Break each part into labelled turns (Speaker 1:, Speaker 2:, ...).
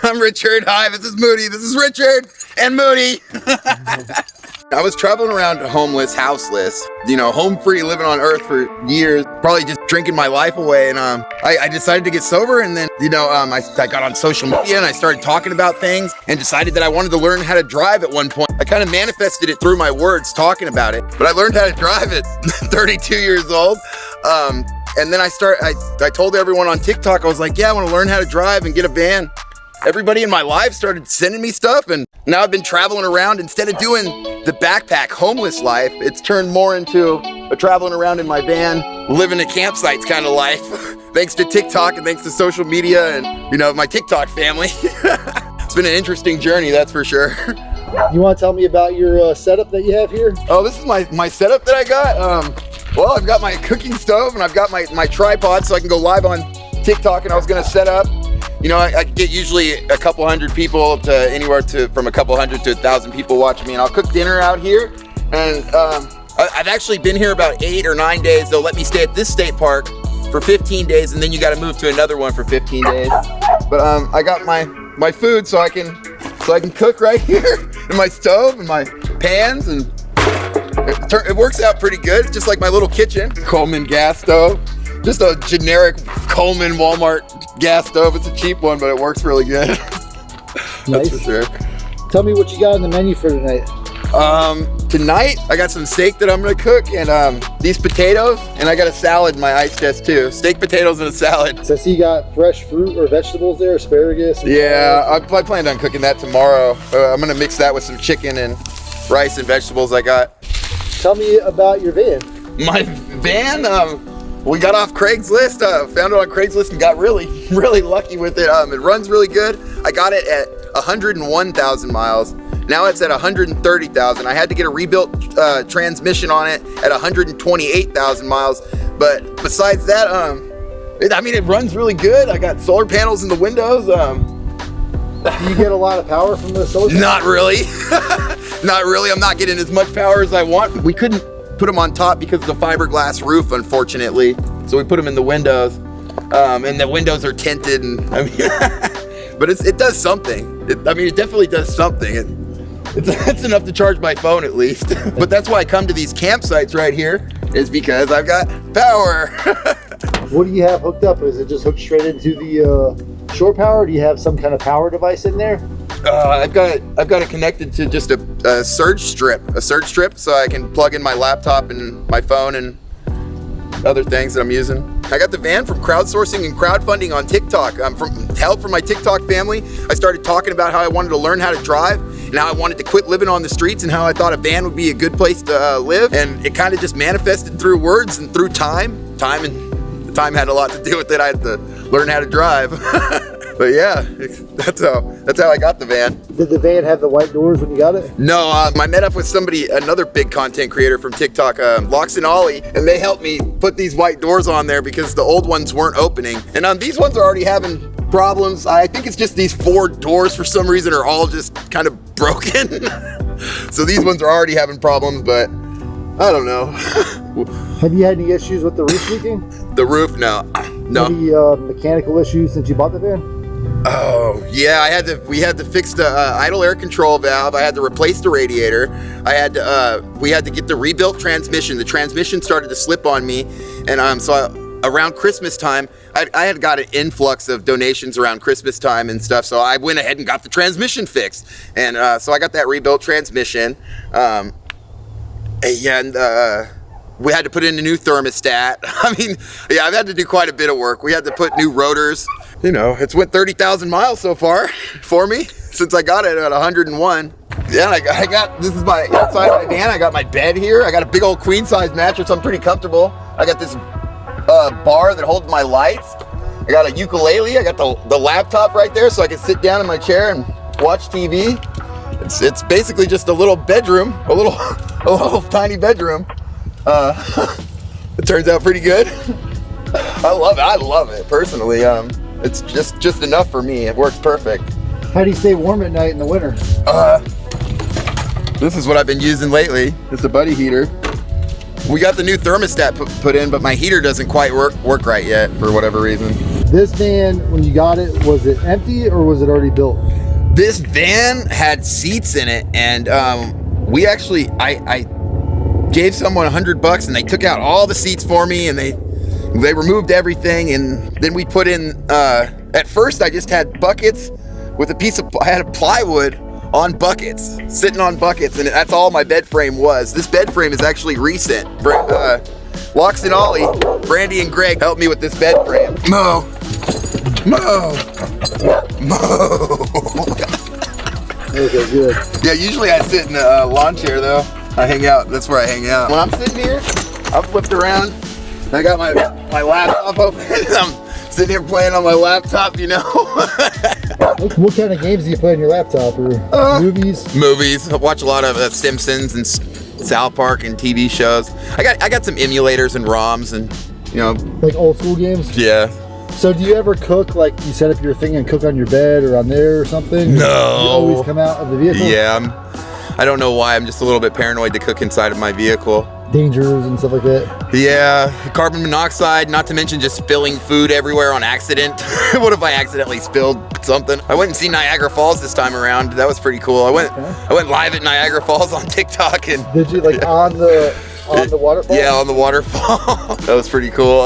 Speaker 1: I'm Richard. Hi, this is Moody. This is Richard and Moody. I was traveling around homeless, houseless, you know, home free, living on earth for years, probably just drinking my life away. And I decided to get sober, and then, you know, I got on social media and I started talking about things and decided that I wanted to learn how to drive at one point. I kind of manifested it through my words talking about it, but I learned how to drive at 32 years old. And then I told everyone on TikTok, I was like, yeah, I want to learn how to drive and get a van. Everybody in my life started sending me stuff, and now I've been traveling around. Instead of doing the backpack homeless life, it's turned more into a traveling around in my van, living at campsites kind of life. Thanks to TikTok and thanks to social media and, you know, my TikTok family. It's been an interesting journey, that's for sure.
Speaker 2: You want to tell me about your setup that you have here?
Speaker 1: Oh, this is my setup that I got. Well, I've got my cooking stove and I've got my tripod so I can go live on TikTok, and I was gonna set up. You know, I get usually a couple hundred people to anywhere from a couple hundred to 1,000 people watching me, and I'll cook dinner out here. And I've actually been here about 8 or 9 days. They'll let me stay at this state park for 15 days, and then you got to move to another one for 15 days. But I got my food so I can cook right here in my stove and my pans, and it works out pretty good. It's just like my little kitchen. Coleman gas stove. Just a generic Coleman Walmart gas stove. It's a cheap one, but it works really good.
Speaker 2: Nice.
Speaker 1: That's for sure.
Speaker 2: Tell me what you got on the menu for tonight.
Speaker 1: Tonight I got some steak that I'm gonna cook, and these potatoes, and I got a salad in my ice chest too. Steak, potatoes, and a salad.
Speaker 2: So I see you got fresh fruit or vegetables there, asparagus.
Speaker 1: Yeah, I planned on cooking that tomorrow. I'm gonna mix that with some chicken and rice and vegetables I got.
Speaker 2: Tell me about your van.
Speaker 1: My van, we got off Craigslist, found it on Craigslist and got really lucky with it. It runs really good. I got it at 101,000 miles. Now it's at 130,000. I had to get a rebuilt transmission on it at 128,000 miles. But besides that, it runs really good. I got solar panels in the windows.
Speaker 2: Do you get a lot of power from the solar panels?
Speaker 1: Not really. Not really. I'm not getting as much power as I want. We couldn't put them on top because of the fiberglass roof, unfortunately. So we put them in the windows, and the windows are tinted. And I mean, but it does something. It definitely does something. It's enough to charge my phone at least. But that's why I come to these campsites right here, is because I've got power.
Speaker 2: What do you have hooked up? Is it just hooked straight into the shore power? Or do you have some kind of power device in there?
Speaker 1: I've got it connected to just a surge strip, so I can plug in my laptop and my phone and other things that I'm using. I got the van from crowdsourcing and crowdfunding on TikTok. From help from my TikTok family. I started talking about how I wanted to learn how to drive and how I wanted to quit living on the streets and how I thought a van would be a good place to live. And it kind of just manifested through words and through time, and the time had a lot to do with it. I had to learn how to drive. But yeah, that's how I got the van.
Speaker 2: Did the van have the white doors when you got it?
Speaker 1: No, I met up with another big content creator from TikTok, Locks and Ollie, and they helped me put these white doors on there because the old ones weren't opening. And these ones are already having problems. I think it's just these 4 doors for some reason are all just kind of broken. So these ones are already having problems, but I don't know.
Speaker 2: Have you had any issues with the roof leaking?
Speaker 1: The roof, no.
Speaker 2: Any mechanical issues since you bought the van?
Speaker 1: Oh yeah, we had to fix the idle air control valve. I had to replace the radiator. We had to get the rebuilt transmission. The transmission started to slip on me, and so around Christmas time, I had got an influx of donations around Christmas time and stuff. So I went ahead and got the transmission fixed, and so I got that rebuilt transmission. We had to put in a new thermostat. I mean, yeah, I've had to do quite a bit of work. We had to put new rotors. You know, it's went 30,000 miles so far for me since I got it at 101. Yeah, I got, this is my outside of my van. I got my bed here. I got a big old queen size mattress. I'm pretty comfortable. I got this bar that holds my lights. I got a ukulele. I got the laptop right there so I can sit down in my chair and watch TV. It's basically just a little bedroom, a little tiny bedroom. It turns out pretty good. I love it personally. It's just enough for me. It works perfect.
Speaker 2: How do you stay warm at night in the winter?
Speaker 1: This is what I've been using lately. It's a buddy heater. We got the new thermostat put in, but my heater doesn't quite work right yet for whatever reason.
Speaker 2: This van, when you got it, was it empty or was it already built?
Speaker 1: This van had seats in it, and we actually, I gave someone $100 and they took out all the seats for me, and they removed everything, and then we put in, at first I just had buckets with I had a plywood on buckets, sitting on buckets, and that's all my bed frame was. This bed frame is actually recent. Locks and Ollie, Brandy and Greg helped me with this bed frame. Mo.
Speaker 2: Okay, good.
Speaker 1: Yeah, usually I sit in a lawn chair though. I hang out, that's where I hang out. When I'm sitting here, I'm flipped around. I got my laptop open. I'm sitting here playing on my laptop, you know.
Speaker 2: What kind of games do you play on your laptop, or movies?
Speaker 1: Movies. I watch a lot of Simpsons and South Park and TV shows. I got some emulators and ROMs and, you know.
Speaker 2: Like old school games?
Speaker 1: Yeah.
Speaker 2: So do you ever cook, like you set up your thing and cook on your bed or on there or something?
Speaker 1: No.
Speaker 2: You always come out of the vehicle?
Speaker 1: Yeah, I don't know why. I'm just a little bit paranoid to cook inside of my vehicle.
Speaker 2: Dangers and stuff like that?
Speaker 1: Yeah, carbon monoxide, not to mention just spilling food everywhere on accident. What if I accidentally spilled something? I went and see Niagara Falls this time around. That was pretty cool. I went live at Niagara Falls on TikTok. And
Speaker 2: did you, like, on the waterfall?
Speaker 1: Yeah, on the waterfall. That was pretty cool.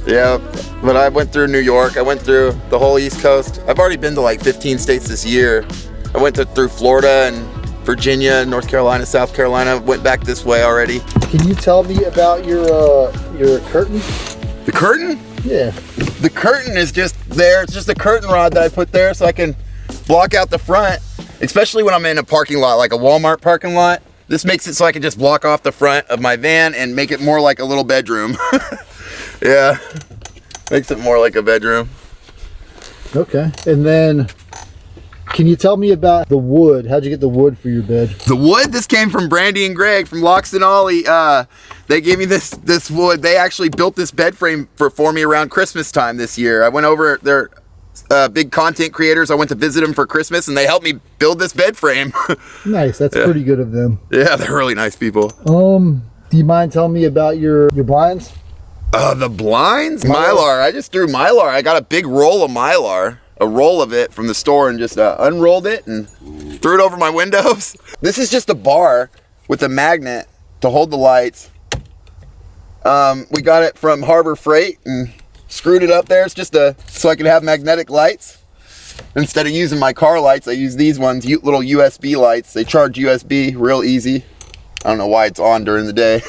Speaker 1: Yeah, but I went through New York. I went through the whole East Coast. I've already been to like 15 states this year. I went through Florida and Virginia, North Carolina, South Carolina. Went back this way already.
Speaker 2: Can you tell me about your curtain?
Speaker 1: The curtain?
Speaker 2: Yeah.
Speaker 1: The curtain is just there. It's just a curtain rod that I put there so I can block out the front, especially when I'm in a parking lot, like a Walmart parking lot. This makes it so I can just block off the front of my van and make it more like a little bedroom. Yeah, makes it more like a bedroom.
Speaker 2: Okay, and then can you tell me about the wood? How'd you get the wood for your bed?
Speaker 1: The wood? This came from Brandy and Greg from Locks and Ollie. They gave me this wood. They actually built this bed frame for me around Christmas time this year. I went over, they're big content creators. I went to visit them for Christmas and they helped me build this bed frame.
Speaker 2: Nice, that's pretty good of them.
Speaker 1: Yeah, they're really nice people.
Speaker 2: Do you mind telling me about your blinds?
Speaker 1: The blinds? Mylar. I just threw Mylar. I got a big roll of Mylar, a roll of it from the store, and just unrolled it and threw it over my windows. This is just a bar with a magnet to hold the lights. We got it from Harbor Freight and screwed it up there. It's just so I could have magnetic lights. Instead of using my car lights, I use these ones, little USB lights. They charge USB real easy. I don't know why it's on during the day.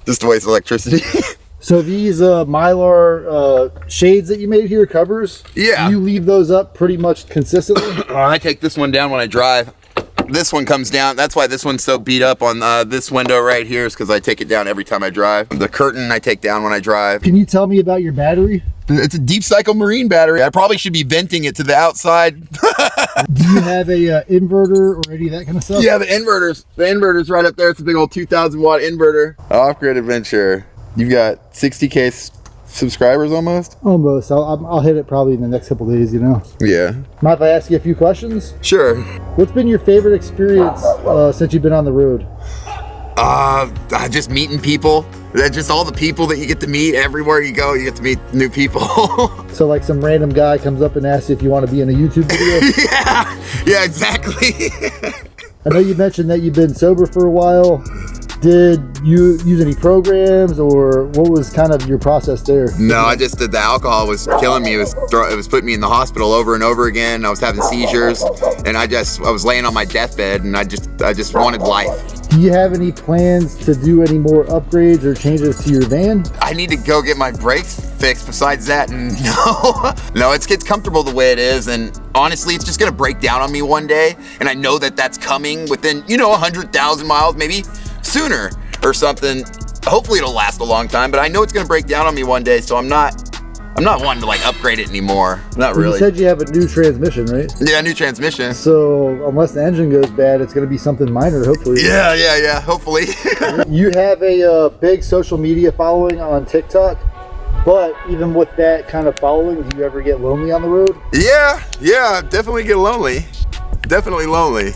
Speaker 1: Just a waste of electricity.
Speaker 2: So these Mylar shades that you made here, covers,
Speaker 1: yeah,
Speaker 2: you leave those up pretty much consistently?
Speaker 1: I take this one down when I drive. This one comes down. That's why this one's so beat up on this window right here, is because I take it down every time I drive. The curtain I take down when I drive.
Speaker 2: Can you tell me about your battery?
Speaker 1: It's a deep cycle marine battery. I probably should be venting it to the outside.
Speaker 2: Do you have a inverter or any of that kind of stuff?
Speaker 1: Yeah, the inverter's right up there. It's a big old 2,000 watt inverter. Off-grid adventure. You've got 60K subscribers almost?
Speaker 2: Almost. I'll hit it probably in the next couple days, you know?
Speaker 1: Yeah.
Speaker 2: Mind if I ask you a few questions?
Speaker 1: Sure.
Speaker 2: What's been your favorite experience since you've been on the road?
Speaker 1: Just meeting people. Just all the people that you get to meet. Everywhere you go, you get to meet new people.
Speaker 2: So like some random guy comes up and asks you if you want to be in a YouTube video?
Speaker 1: Yeah, exactly.
Speaker 2: I know you mentioned that you've been sober for a while. Did you use any programs, or what was kind of your process there?
Speaker 1: No, I just did. The alcohol was killing me. It was putting me in the hospital over and over again. I was having seizures, and I was laying on my deathbed, and I just wanted life.
Speaker 2: Do you have any plans to do any more upgrades or changes to your van?
Speaker 1: I need to go get my brakes fixed. Besides that, no, it's comfortable the way it is, and honestly, it's just gonna break down on me one day, and I know that that's coming within 100,000 miles, maybe sooner or something. Hopefully it'll last a long time, but I know it's gonna break down on me one day, so I'm not wanting to like upgrade it anymore. Not really.
Speaker 2: You said you have a new transmission, right?
Speaker 1: Yeah, new transmission.
Speaker 2: So unless the engine goes bad, it's gonna be something minor, hopefully.
Speaker 1: Yeah, hopefully.
Speaker 2: You have a big social media following on TikTok, but even with that kind of following, do you ever get lonely on the road?
Speaker 1: Yeah, definitely get lonely. Definitely lonely.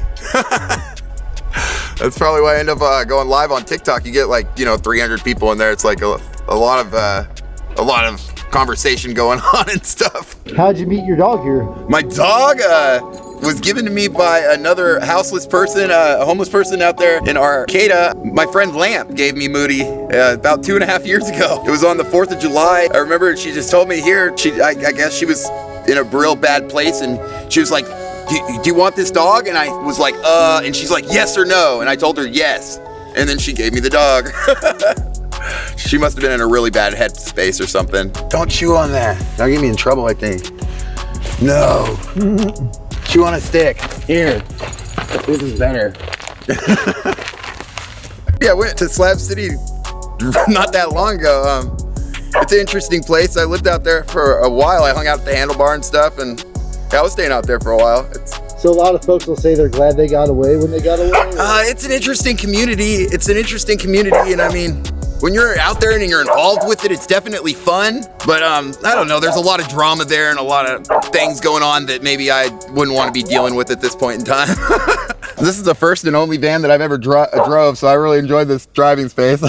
Speaker 1: That's probably why I end up going live on TikTok. You get 300 people in there. It's like a a lot of conversation going on and stuff.
Speaker 2: How'd you meet your dog here?
Speaker 1: My dog was given to me by another houseless person, a homeless person out there in Arcata. My friend Lamp gave me Moody about 2.5 years ago. It was on the 4th of July. I remember she just told me here, I guess she was in a real bad place, and she was like, do you want this dog? And I was like, and she's like, yes or no? And I told her yes. And then she gave me the dog. She must have been in a really bad headspace or something. Don't chew on that. That'll get me in trouble, I think. No. Chew on a stick. Here. This is better. Yeah, I went to Slab City not that long ago. It's an interesting place. I lived out there for a while. I hung out at the Handlebar and stuff, and yeah, I was staying out there for a while.
Speaker 2: So a lot of folks will say they're glad they got away when they got away?
Speaker 1: It's an interesting community. And I mean, when you're out there and you're involved with it, it's definitely fun. But I don't know, there's a lot of drama there and a lot of things going on that maybe I wouldn't want to be dealing with at this point in time. This is the first and only van that I've ever drove, so I really enjoyed this driving space.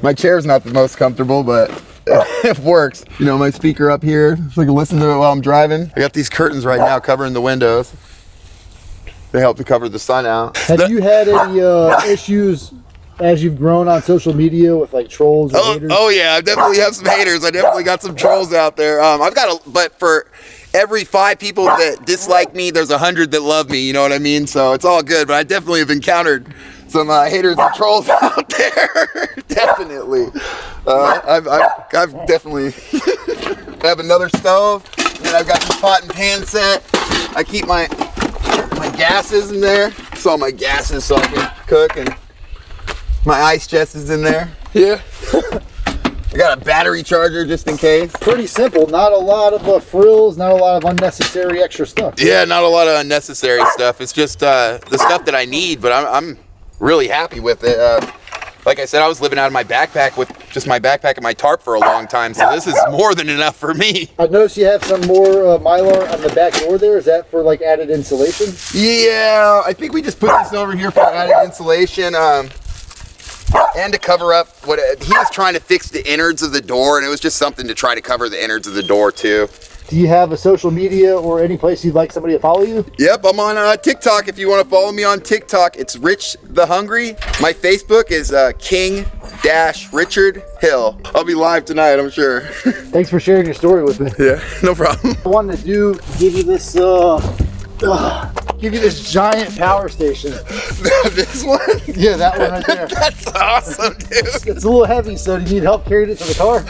Speaker 1: My chair's not the most comfortable, but it works. You know, my speaker up here, so I can listen to it while I'm driving. I got these curtains right now covering the windows. They help to cover the sun out.
Speaker 2: Have you had any issues as you've grown on social media with like trolls or haters?
Speaker 1: Oh yeah, I definitely have some haters. I definitely got some trolls out there. But for every 5 people that dislike me, there's 100 that love me, you know what I mean? So it's all good, but I definitely have encountered some haters and trolls out there. Definitely. I've definitely have another stove, and then I've got this pot and pan set. I keep my gases in there. It's all my gases so I can cook, and my ice chest is in there. Yeah. I got a battery charger just in case.
Speaker 2: Pretty simple. Not a lot of frills, not a lot of unnecessary extra stuff.
Speaker 1: Yeah, not a lot of unnecessary stuff. It's just the stuff that I need, but I'm really happy with it. Like I said, I was living out of my backpack with just my backpack and my tarp for a long time, so this is more than enough for me.
Speaker 2: I noticed you have some more Mylar on the back door there. Is that for like added insulation?
Speaker 1: Yeah, I think we just put this over here for added insulation. And to cover up what he was trying to fix the innards of the door, and it was just something to try to cover the innards of the door too.
Speaker 2: Do you have a social media or any place you'd like somebody to follow you?
Speaker 1: Yep, I'm on TikTok. If you want to follow me on TikTok, it's Rich the Hungry. My Facebook is King-Richard Hill. I'll be live tonight, I'm sure.
Speaker 2: Thanks for sharing your story with me.
Speaker 1: Yeah, no problem.
Speaker 2: I wanted to give you this giant power station.
Speaker 1: This one?
Speaker 2: Yeah, that one right there.
Speaker 1: That's awesome, dude.
Speaker 2: It's a little heavy, so do you need help carrying it to the car?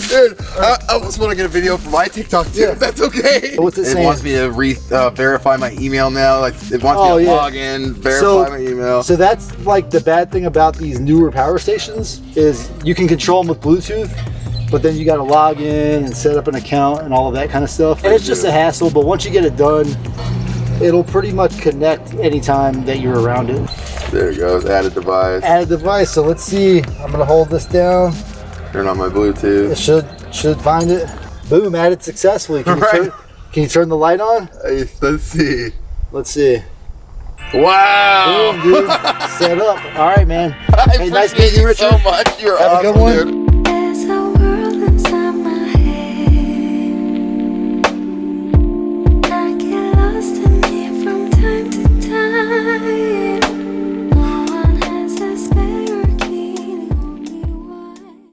Speaker 1: Dude, I almost want to get a video for my TikTok too, if that's okay.
Speaker 2: What's it saying?
Speaker 1: It wants me to verify my email now. Like, it wants me to log in, verify my email.
Speaker 2: So that's like the bad thing about these newer power stations is you can control them with Bluetooth, but then you got to log in and set up an account and all of that kind of stuff. And it's just a hassle, but once you get it done, it'll pretty much connect anytime that you're around it.
Speaker 1: There it goes, add a device.
Speaker 2: Add a device, so let's see. I'm gonna hold this down.
Speaker 1: Turn on my Bluetooth.
Speaker 2: It should find it. Boom, added successfully. Can you turn the light on?
Speaker 1: Let's see.
Speaker 2: Let's see.
Speaker 1: Wow.
Speaker 2: Boom, dude. Set up. All right, man.
Speaker 1: Hey, nice meeting you, Richard. So much. You're awesome,
Speaker 2: Have a good one.
Speaker 1: Dude.